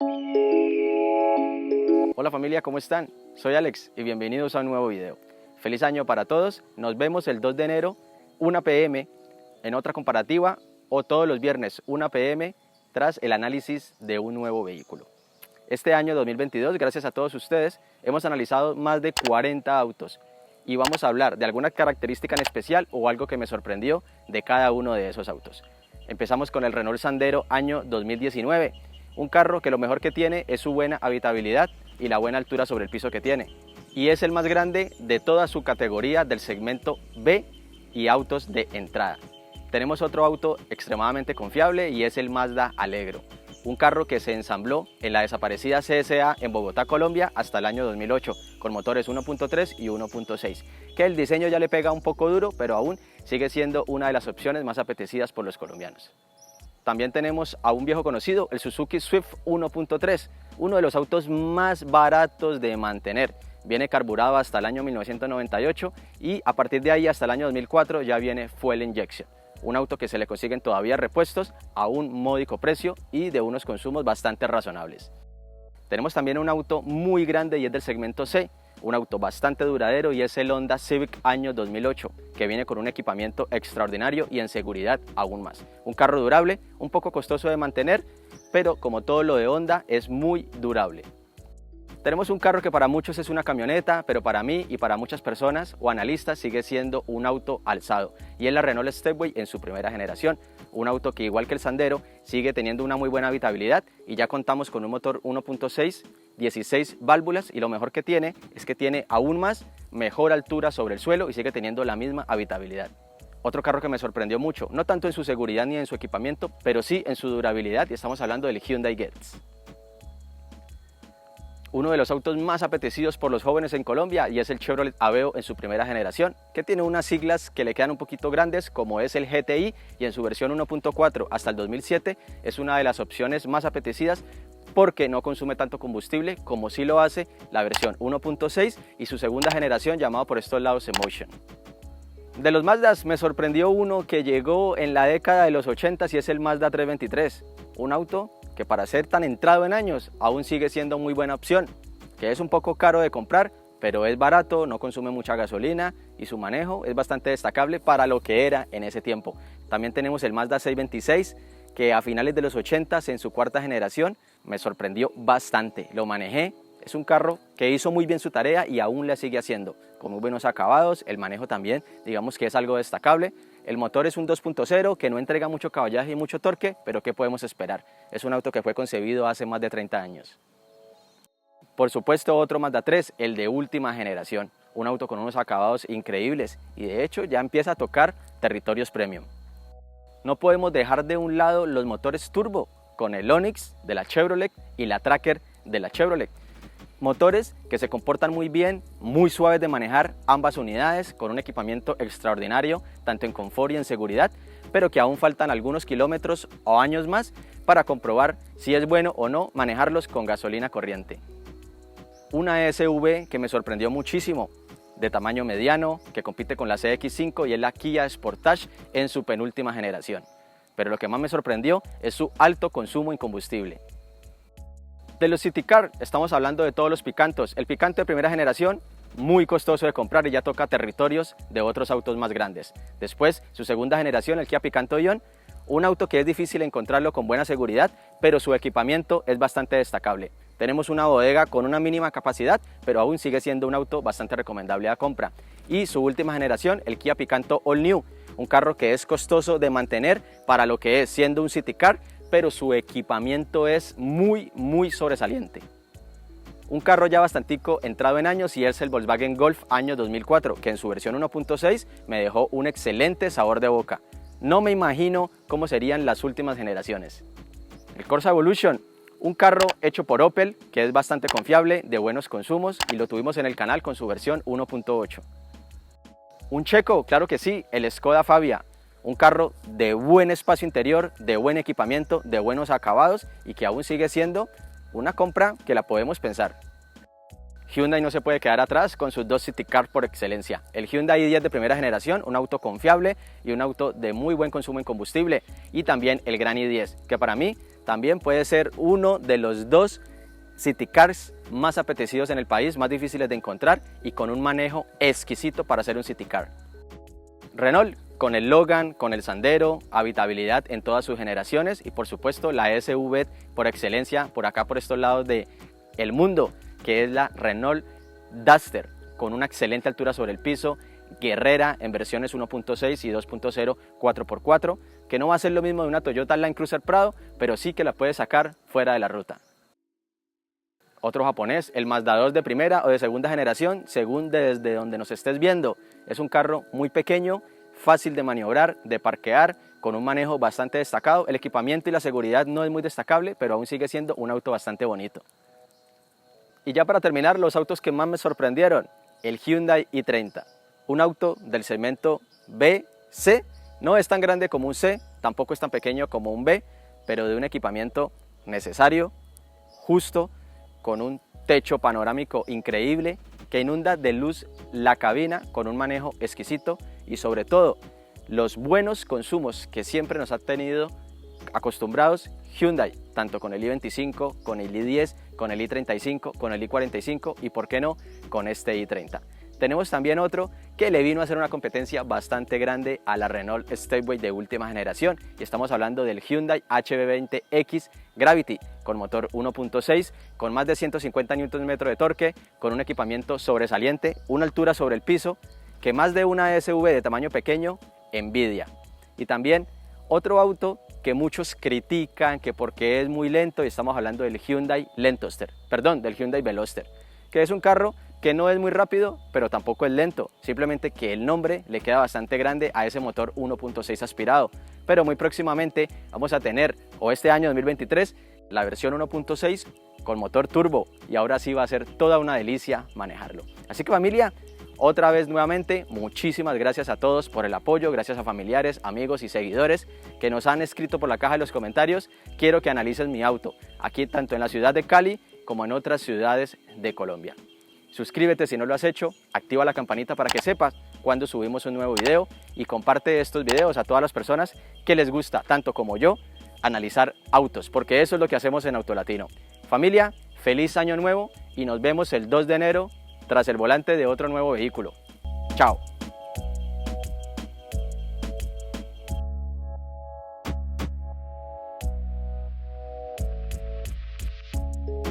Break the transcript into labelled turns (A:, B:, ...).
A: Hola familia, ¿cómo están? Soy Alex y bienvenidos a un nuevo video. Feliz año para todos, nos vemos el 2 de enero, 1 p.m. en otra comparativa o todos los viernes 1 p.m. tras el análisis de un nuevo vehículo. Este año 2022, gracias a todos ustedes, hemos analizado más de 40 autos y vamos a hablar de alguna característica en especial o algo que me sorprendió de cada uno de esos autos. Empezamos con el Renault Sandero año 2019, un carro que lo mejor que tiene es su buena habitabilidad y la buena altura sobre el piso que tiene. Y es el más grande de toda su categoría del segmento B y autos de entrada. Tenemos otro auto extremadamente confiable y es el Mazda Allegro, un carro que se ensambló en la desaparecida CSA en Bogotá, Colombia hasta el año 2008, con motores 1.3 y 1.6, que el diseño ya le pega un poco duro, pero aún sigue siendo una de las opciones más apetecidas por los colombianos. También tenemos a un viejo conocido, el Suzuki Swift 1.3, uno de los autos más baratos de mantener. Viene carburado hasta el año 1998 y a partir de ahí hasta el año 2004 ya viene Fuel Injection. Un auto que se le consiguen todavía repuestos a un módico precio y de unos consumos bastante razonables. Tenemos también un auto muy grande y es del segmento C, un auto bastante duradero y es el Honda Civic año 2008, que viene con un equipamiento extraordinario y en seguridad aún más. Un carro durable, un poco costoso de mantener, pero como todo lo de Honda es muy durable. Tenemos un carro que para muchos es una camioneta, pero para mí y para muchas personas o analistas sigue siendo un auto alzado, y es la Renault Stepway en su primera generación, un auto que igual que el Sandero sigue teniendo una muy buena habitabilidad y ya contamos con un motor 1.6, 16 válvulas y lo mejor que tiene es que tiene aún más mejor altura sobre el suelo y sigue teniendo la misma habitabilidad. Otro carro que me sorprendió mucho, no tanto en su seguridad ni en su equipamiento, pero sí en su durabilidad, y estamos hablando del Hyundai Getz. Uno de los autos más apetecidos por los jóvenes en Colombia y es el Chevrolet Aveo en su primera generación, que tiene unas siglas que le quedan un poquito grandes como es el GTI, y en su versión 1.4 hasta el 2007 es una de las opciones más apetecidas porque no consume tanto combustible como sí lo hace la versión 1.6 y su segunda generación llamado por estos lados Emotion. De los Mazdas me sorprendió uno que llegó en la década de los 80 y es el Mazda 323, un auto que para ser tan entrado en años aún sigue siendo muy buena opción, que es un poco caro de comprar, pero es barato, no consume mucha gasolina y su manejo es bastante destacable para lo que era en ese tiempo. También tenemos el Mazda 626, que a finales de los 80 en su cuarta generación me sorprendió bastante, lo manejé, es un carro que hizo muy bien su tarea y aún la sigue haciendo, con muy buenos acabados, el manejo también, digamos que es algo destacable. El motor es un 2.0 que no entrega mucho caballaje y mucho torque, pero ¿qué podemos esperar? Es un auto que fue concebido hace más de 30 años. Por supuesto, otro Mazda 3, el de última generación, un auto con unos acabados increíbles y de hecho ya empieza a tocar territorios premium. No podemos dejar de un lado los motores turbo, con el Onix de la Chevrolet y la Tracker de la Chevrolet. Motores que se comportan muy bien, muy suaves de manejar ambas unidades, con un equipamiento extraordinario, tanto en confort y en seguridad, pero que aún faltan algunos kilómetros o años más para comprobar si es bueno o no manejarlos con gasolina corriente. Una SUV que me sorprendió muchísimo, de tamaño mediano, que compite con la CX-5 y es la Kia Sportage en su penúltima generación. Pero lo que más me sorprendió es su alto consumo en combustible. De los City Car estamos hablando de todos los Picantos. El Picanto de primera generación, muy costoso de comprar y ya toca territorios de otros autos más grandes. Después, su segunda generación, el Kia Picanto Ion, un auto que es difícil encontrarlo con buena seguridad, pero su equipamiento es bastante destacable. Tenemos una bodega con una mínima capacidad, pero aún sigue siendo un auto bastante recomendable a compra. Y su última generación, el Kia Picanto All New, un carro que es costoso de mantener para lo que es, siendo un City Car, pero su equipamiento es muy sobresaliente. Un carro ya bastantico entrado en años y es el Volkswagen Golf año 2004, que en su versión 1.6 me dejó un excelente sabor de boca. No me imagino cómo serían las últimas generaciones. El Corsa Evolution, un carro hecho por Opel, que es bastante confiable, de buenos consumos, y lo tuvimos en el canal con su versión 1.8. Un checo, claro que sí, el Skoda Fabia, un carro de buen espacio interior, de buen equipamiento, de buenos acabados y que aún sigue siendo una compra que la podemos pensar. Hyundai no se puede quedar atrás con sus dos City Car por excelencia. El Hyundai i10 de primera generación, un auto confiable y un auto de muy buen consumo en combustible, y también el Gran i10, que para mí también puede ser uno de los 2 city cars más apetecidos en el país, más difíciles de encontrar y con un manejo exquisito para ser un city car. Renault con el Logan, con el Sandero, habitabilidad en todas sus generaciones y por supuesto la SUV por excelencia por acá por estos lados del mundo, que es la Renault Duster, con una excelente altura sobre el piso, guerrera en versiones 1.6 y 2.0 4x4, que no va a ser lo mismo de una Toyota Land Cruiser Prado, pero sí que la puede sacar fuera de la ruta. Otro japonés, el Mazda 2 de primera o de segunda generación, según desde donde nos estés viendo. Es un carro muy pequeño, fácil de maniobrar, de parquear, con un manejo bastante destacado. El equipamiento y la seguridad no es muy destacable, pero aún sigue siendo un auto bastante bonito. Y ya para terminar, los autos que más me sorprendieron, el Hyundai i30. Un auto del segmento B, C, no es tan grande como un C, tampoco es tan pequeño como un B, pero de un equipamiento necesario, justo, con un techo panorámico increíble que inunda de luz la cabina con un manejo exquisito y sobre todo los buenos consumos que siempre nos ha tenido acostumbrados Hyundai, tanto con el i25, con el i10, con el i35, con el i45 y por qué no con este i30. Tenemos también otro que le vino a hacer una competencia bastante grande a la Renault Stepway de última generación y estamos hablando del Hyundai HB20X Gravity con motor 1.6, con más de 150 Nm de torque, con un equipamiento sobresaliente, una altura sobre el piso, que más de una SUV de tamaño pequeño envidia. Y también otro auto que muchos critican que porque es muy lento, y estamos hablando del Hyundai del Hyundai Veloster, que es un carro que no es muy rápido, pero tampoco es lento, simplemente que el nombre le queda bastante grande a ese motor 1.6 aspirado, pero muy próximamente vamos a tener, o este año 2023, la versión 1.6 con motor turbo y ahora sí va a ser toda una delicia manejarlo. Así que familia, otra vez nuevamente, muchísimas gracias a todos por el apoyo, gracias a familiares, amigos y seguidores que nos han escrito por la caja de los comentarios. Quiero que analices mi auto, aquí tanto en la ciudad de Cali como en otras ciudades de Colombia. Suscríbete si no lo has hecho, activa la campanita para que sepas cuando subimos un nuevo video y comparte estos videos a todas las personas que les gusta, tanto como yo, analizar autos, porque eso es lo que hacemos en Autolatino. Familia, feliz año nuevo y nos vemos el 2 de enero tras el volante de otro nuevo vehículo. Chao.